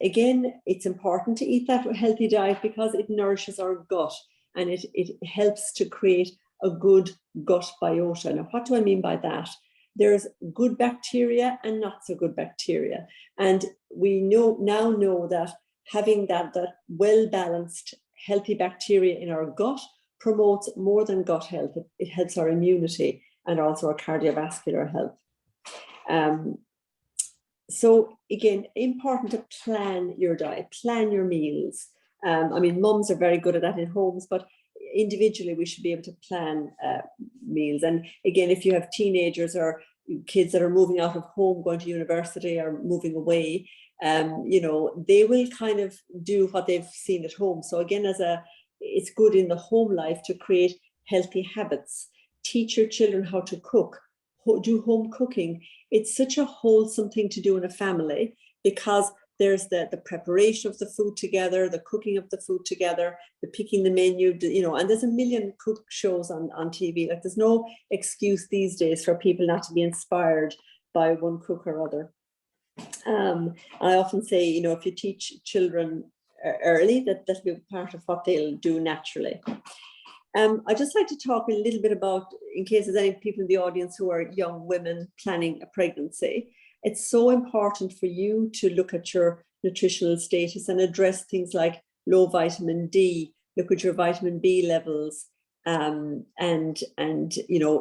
Again, it's important to eat that healthy diet because it nourishes our gut, and it helps to create a good gut biota. Now, what do I mean by that? There's good bacteria and not so good bacteria. And we now know that having that well-balanced, healthy bacteria in our gut promotes more than gut health. It helps our immunity and also our cardiovascular health. So again, important to plan your diet, plan your meals. Mums are very good at that in homes, but individually we should be able to plan meals. And again, if you have teenagers or kids that are moving out of home, going to university or moving away, they will kind of do what they've seen at home. So again, it's good in the home life to create healthy habits. Teach your children how to cook, do home cooking. It's such a wholesome thing to do in a family, because there's the preparation of the food together, the cooking of the food together, the picking the menu, and there's a million cook shows on TV. Like, there's no excuse these days for people not to be inspired by one cook or other. I often say, if you teach children early, that'll be part of what they'll do naturally. I'd just like to talk a little bit about, in case there's any people in the audience who are young women planning a pregnancy, it's so important for you to look at your nutritional status and address things like low vitamin D, look at your vitamin B levels, and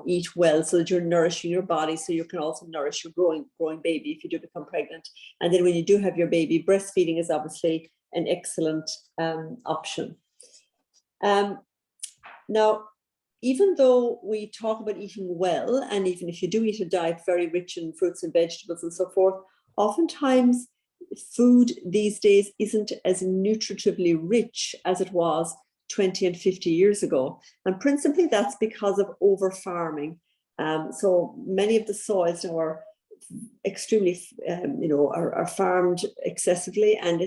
eat well so that you're nourishing your body, so you can also nourish your growing baby if you do become pregnant. And then when you do have your baby, breastfeeding is obviously an excellent option. Now, even though we talk about eating well, and even if you do eat a diet very rich in fruits and vegetables and so forth, oftentimes food these days isn't as nutritively rich as it was 20 and 50 years ago. And principally that's because of over-farming. So many of the soils now are extremely, are farmed excessively, and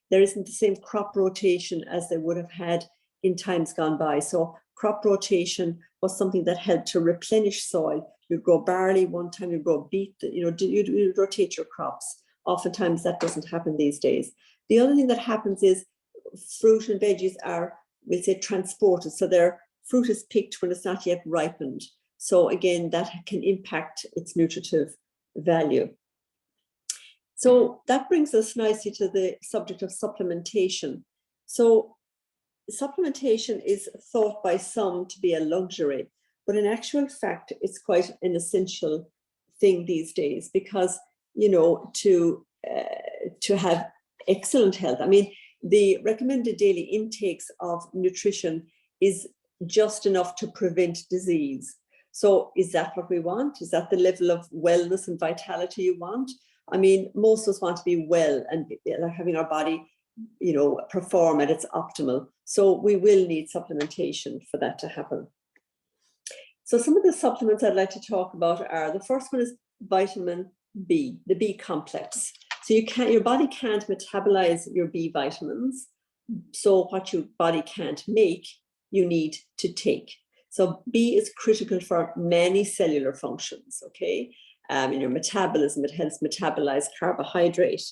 there isn't the same crop rotation as they would have had in times gone by. So crop rotation was something that helped to replenish soil. you grow barley one time, you grow beet, you rotate your crops. Oftentimes that doesn't happen these days. The other thing that happens is fruit and veggies are, we'll say, transported. So their fruit is picked when it's not yet ripened. So again, that can impact its nutritive value. So that brings us nicely to the subject of supplementation. So supplementation is thought by some to be a luxury, but in actual fact, it's quite an essential thing these days because, to have excellent health. I mean, the recommended daily intakes of nutrition is just enough to prevent disease. So is that what we want? Is that the level of wellness and vitality you want? I mean, most of us want to be well and having our body, perform at its optimal. So we will need supplementation for that to happen. So some of the supplements I'd like to talk about are, the first one is vitamin B, the B complex. So your body can't metabolize your B vitamins. So what your body can't make, you need to take. So B is critical for many cellular functions, okay? In your metabolism, it helps metabolize carbohydrate.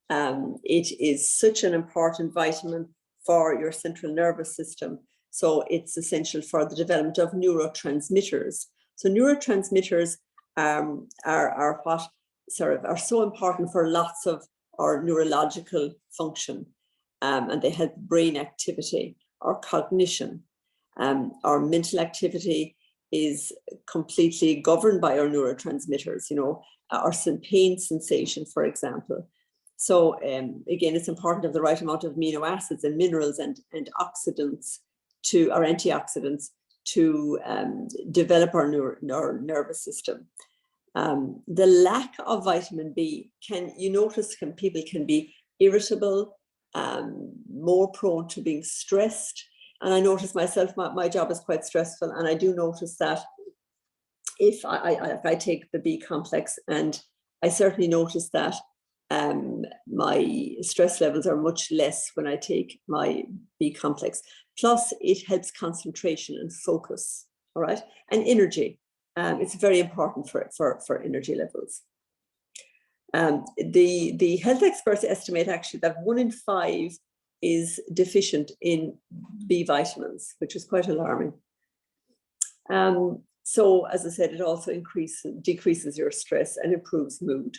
It is such an important vitamin for your central nervous system. So it's essential for the development of neurotransmitters. So neurotransmitters are what are so important for lots of our neurological function, and they help brain activity, our cognition. Our mental activity is completely governed by our neurotransmitters, our pain sensation, for example. So again, it's important to have the right amount of amino acids and minerals and oxidants our antioxidants to develop our nervous system. The lack of vitamin B people can be irritable, more prone to being stressed. And I notice myself, my job is quite stressful. And I do notice that if I take the B complex, and I certainly notice that my stress levels are much less when I take my B complex. Plus, it helps concentration and focus, all right? And energy. It's very important for energy levels. The health experts estimate actually that 1 in 5 is deficient in B vitamins, which is quite alarming. So as I said, it also decreases your stress and improves mood.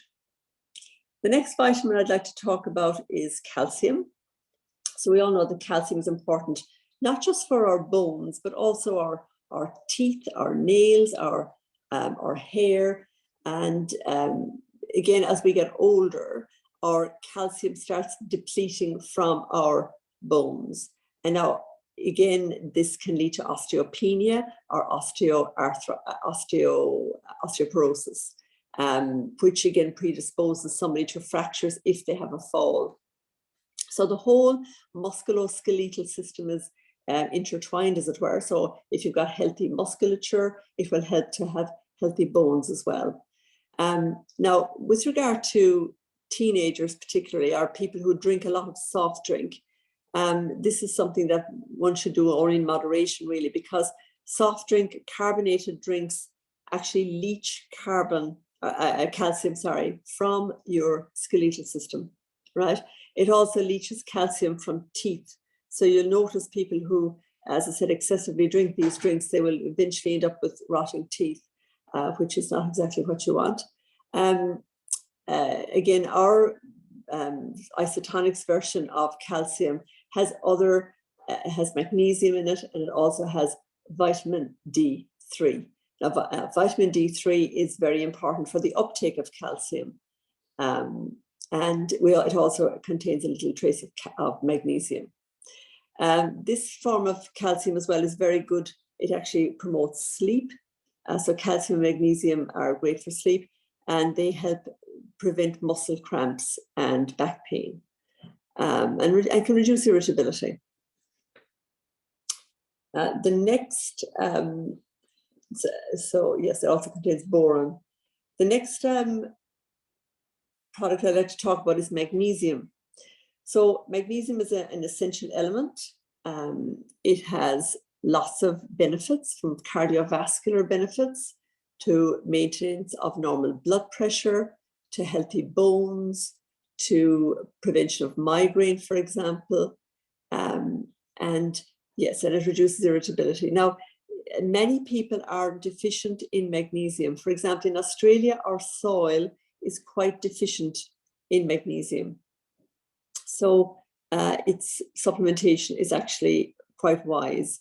The next vitamin I'd like to talk about is calcium. So we all know that calcium is important, not just for our bones, but also our teeth, our nails, our hair. And again, as we get older, our calcium starts depleting from our bones. And now, again, this can lead to osteopenia or osteoporosis, which again predisposes somebody to fractures if they have a fall. So the whole musculoskeletal system is intertwined, as it were. So if you've got healthy musculature, it will help to have healthy bones as well. Now, with regard to teenagers particularly, or people who drink a lot of soft drink, this is something that one should do only in moderation, really, because carbonated drinks actually leach calcium, from your skeletal system, right? It also leaches calcium from teeth. So you'll notice people who, as I said, excessively drink these drinks, they will eventually end up with rotting teeth, which is not exactly what you want. Again, our Isotonix version of calcium has magnesium in it, and it also has vitamin D3. Now, vitamin D3 is very important for the uptake of calcium, and it also contains a little trace of magnesium. This form of calcium as well is very good. It actually promotes sleep. So calcium and magnesium are great for sleep, and they help prevent muscle cramps and back pain, and can reduce irritability. The next, so yes, it also contains boron. The next product I'd like to talk about is magnesium. So magnesium is an essential element. It has lots of benefits, from cardiovascular benefits to maintenance of normal blood pressure, to healthy bones, to prevention of migraine, for example. And yes, and it reduces irritability. Now, many people are deficient in magnesium. For example, in Australia, our soil is quite deficient in magnesium. So its supplementation is actually quite wise.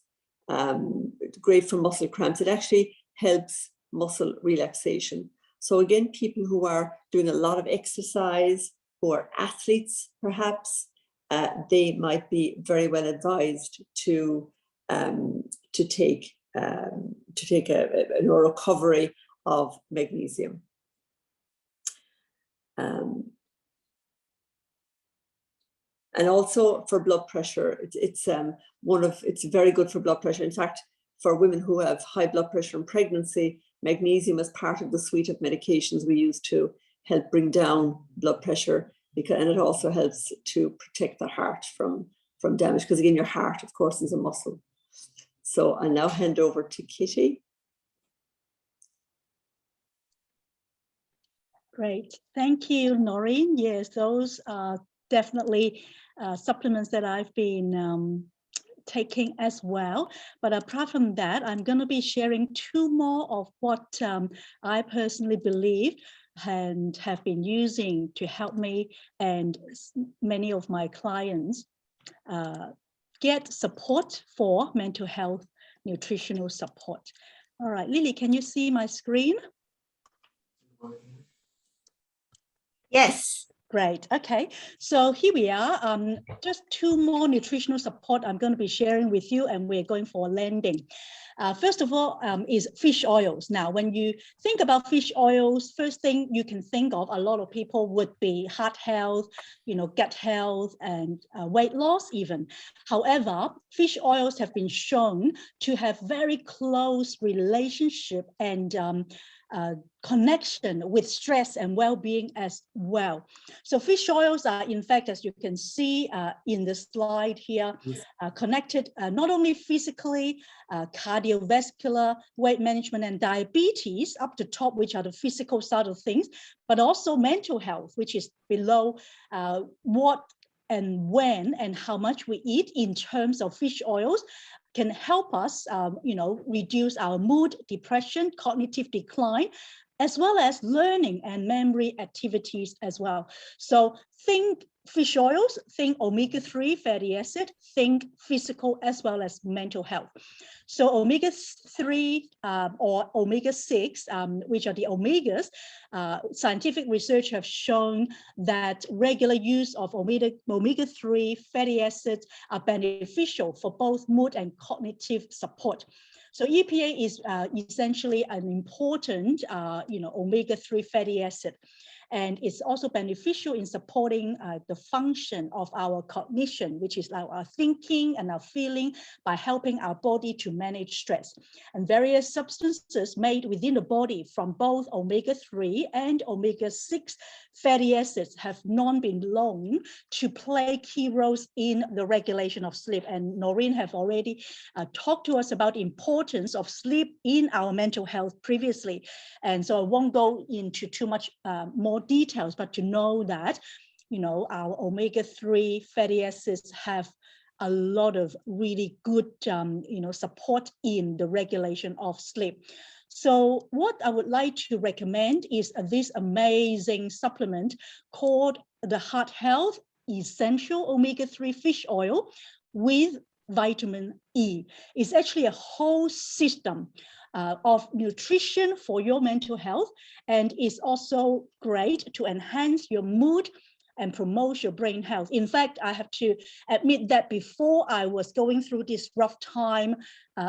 Great for muscle cramps. It actually helps muscle relaxation. So again, people who are doing a lot of exercise, who are athletes perhaps, they might be very well advised to take a recovery of magnesium. And also for blood pressure, it's very good for blood pressure. In fact, for women who have high blood pressure in pregnancy, magnesium is part of the suite of medications we use to help bring down blood pressure, and it also helps to protect the heart from damage, because again, your heart, of course, is a muscle. So I now hand over to Kitty. Great. Thank you, Noreen. Yes, those are definitely supplements that I've been taking as well. But apart from that, I'm going to be sharing two more of what I personally believe and have been using to help me and many of my clients get support for mental health, nutritional support. All right, Lily, can you see my screen? Yes. Great. Okay. So here we are. Just two more nutritional support I'm going to be sharing with you, and we're going for a landing. First of all, is fish oils. Now, when you think about fish oils, first thing you can think of, a lot of people would be heart health, gut health, and weight loss even. However, fish oils have been shown to have very close relationship and connection with stress and well-being as well. So fish oils are, in fact, as you can see in the slide here, connected not only physically, cardiovascular, weight management, and diabetes up the top, which are the physical side of things, but also mental health, which is below what and when and how much we eat in terms of fish oils can help us, reduce our mood, depression, cognitive decline, as well as learning and memory activities as well. So think fish oils, think omega-3 fatty acid, think physical as well as mental health. So omega-3 or omega-6, which are the omegas, scientific research have shown that regular use of omega-3 fatty acids are beneficial for both mood and cognitive support. So EPA is essentially an important, omega-3 fatty acid. And it's also beneficial in supporting the function of our cognition, which is our thinking and our feeling, by helping our body to manage stress. And various substances made within the body from both omega-3 and omega-6 fatty acids have known been known to play key roles in the regulation of sleep. And Noreen have already talked to us about the importance of sleep in our mental health previously. And so I won't go into too much more details, but to know that, our omega-3 fatty acids have a lot of really good, support in the regulation of sleep. So what I would like to recommend is this amazing supplement called the Heart Health Essential Omega-3 Fish Oil with vitamin E. It's actually a whole system of nutrition for your mental health, and is also great to enhance your mood and promote your brain health. In fact, I have to admit that before I was going through this rough time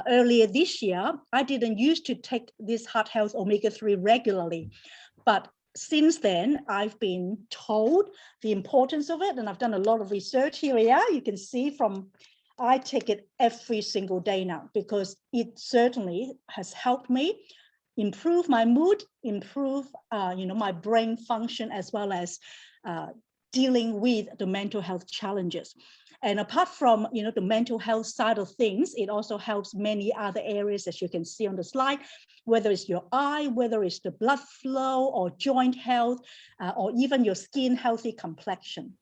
earlier this year, I didn't used to take this Heart Health Omega-3 regularly. But since then, I've been told the importance of it, and I've done a lot of research. Here we are. You can see I take it every single day now, because it certainly has helped me improve my mood, improve my brain function, as well as dealing with the mental health challenges. And apart from, the mental health side of things, it also helps many other areas, as you can see on the slide, whether it's your eye, whether it's the blood flow or joint health, or even your skin healthy complexion.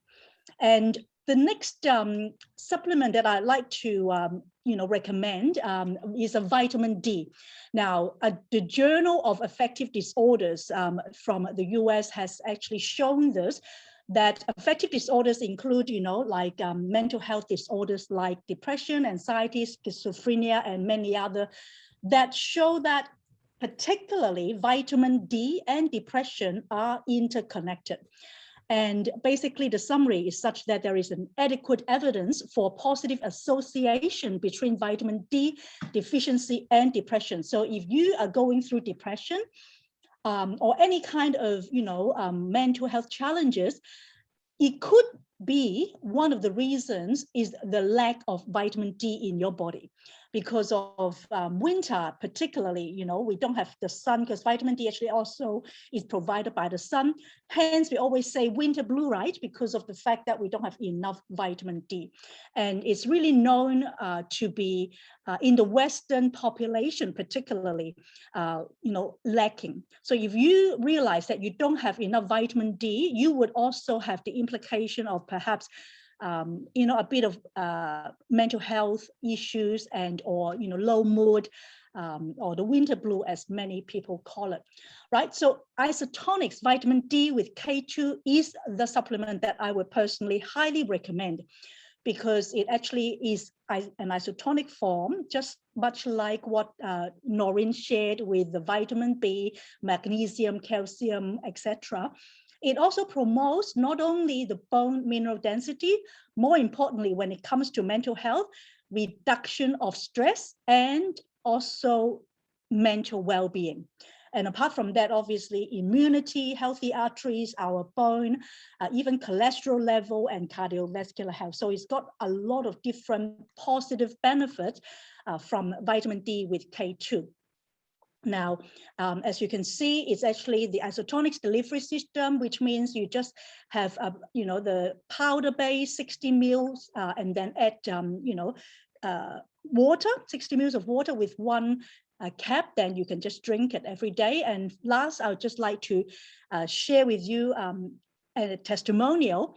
And the next supplement that I'd like to recommend is a vitamin D. Now, the Journal of Affective Disorders from the US has actually shown this, that affective disorders include, mental health disorders like depression, anxiety, schizophrenia, and many other, that show that particularly vitamin D and depression are interconnected. And basically the summary is such that there is an adequate evidence for positive association between vitamin D deficiency and depression. So if you are going through depression, or any kind of, mental health challenges, it could be one of the reasons is the lack of vitamin D in your body. Because of winter, particularly, we don't have the sun, because vitamin D actually also is provided by the sun. Hence, we always say winter blue, right? Because of the fact that we don't have enough vitamin D. And it's really known to be in the Western population, particularly, lacking. So if you realize that you don't have enough vitamin D, you would also have the implication of perhaps a bit of mental health issues or low mood, or the winter blue, as many people call it, right? So Isotonix vitamin D with K2 is the supplement that I would personally highly recommend, because it actually is an isotonic form, just much like what Noreen shared with the vitamin B, magnesium, calcium, etc. It also promotes not only the bone mineral density, more importantly, when it comes to mental health, reduction of stress, and also mental well-being. And apart from that, obviously, immunity, healthy arteries, our bone, even cholesterol level and cardiovascular health. So it's got a lot of different positive benefits from vitamin D with K2. Now, as you can see, it's actually the Isotonix delivery system, which means you just have, the powder base, 60 mils, and then add, water, 60 mils of water with one cap, then you can just drink it every day. And last, I would just like to share with you a testimonial,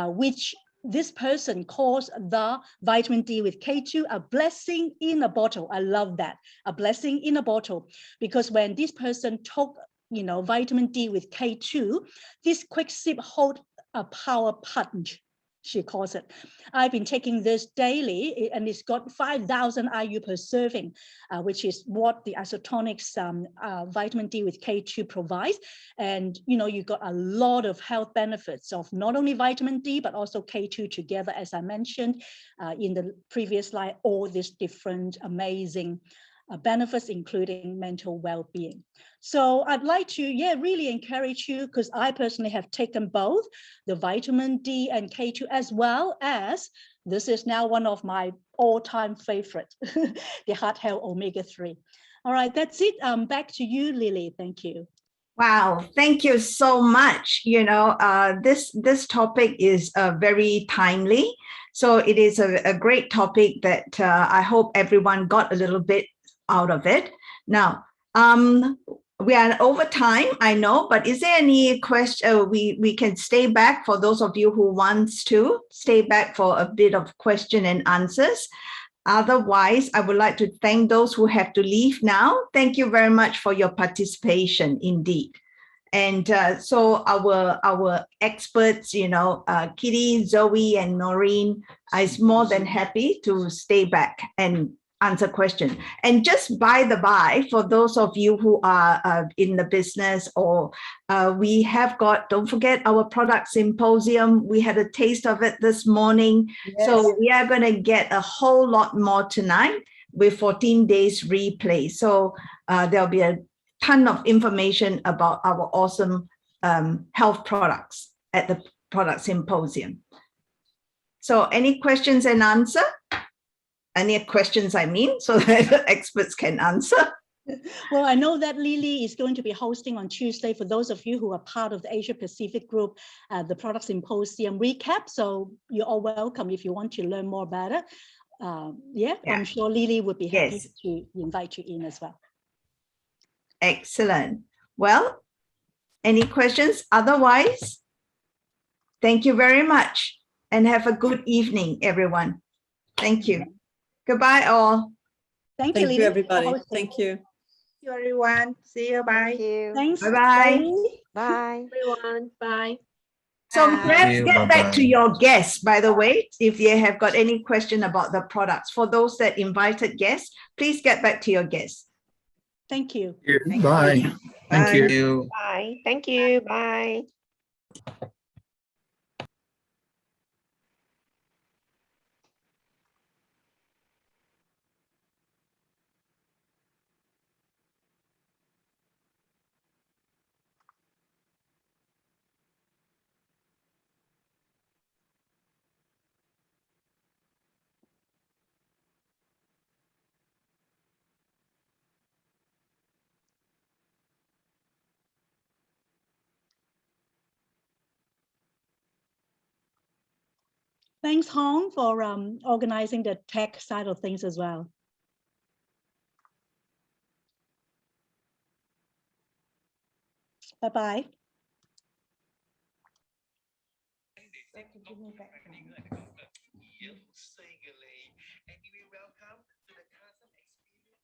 which this person calls the vitamin D with K2 a blessing in a bottle. I love that, a blessing in a bottle, because when this person took, vitamin D with K2, this quick sip hold a power punch, she calls it. I've been taking this daily, and it's got 5,000 IU per serving, which is what the Isotonix vitamin D with K2 provides. And, you got a lot of health benefits of not only vitamin D, but also K2 together, as I mentioned in the previous slide, all these different amazing benefits, including mental well-being. So I'd like to, really encourage you, because I personally have taken both the vitamin D and K2, as well as, this is now one of my all-time favorite, the Heart Health Omega-3. All right, that's it. Back to you, Lily. Thank you. Wow, thank you so much. This topic is very timely. So it is a great topic that I hope everyone got a little bit out of it. Now, we are over time, I know, but is there any question? We can stay back for those of you who wants to stay back for a bit of question and answers. Otherwise, I would like to thank those who have to leave now. Thank you very much for your participation, indeed. And so our experts, Kitty, Zoe, and Noreen is more than happy to stay back and answer questions. And just by the by, for those of you who are in the business, or we have got, don't forget our product symposium. We had a taste of it this morning. Yes. So we are going to get a whole lot more tonight with 14 days replay. So there'll be a ton of information about our awesome health products at the product symposium. So any questions and answer? Any questions, so that the experts can answer? Well, I know that Lily is going to be hosting on Tuesday for those of you who are part of the Asia Pacific group, the product symposium recap. So you're all welcome if you want to learn more about it. Yeah, I'm sure Lily would be happy to invite you in as well. Excellent. Well, any questions? Otherwise, thank you very much and have a good evening, everyone. Thank you. Goodbye, all. Thank you, Thank Lily. you, everybody. Thank you. Thank you, everyone. See you. Bye. Thank you. Thanks. Bye-bye. Bye. Everyone. Bye. So Bye. perhaps get back to your guests, by the way, if they have got any question about the products. For those that invited guests, please get back to your guests. Thank you. Bye. Thank Bye. you. Bye. Thank you. Bye. Thanks, Hong, for organizing the tech side of things as well. Bye-bye.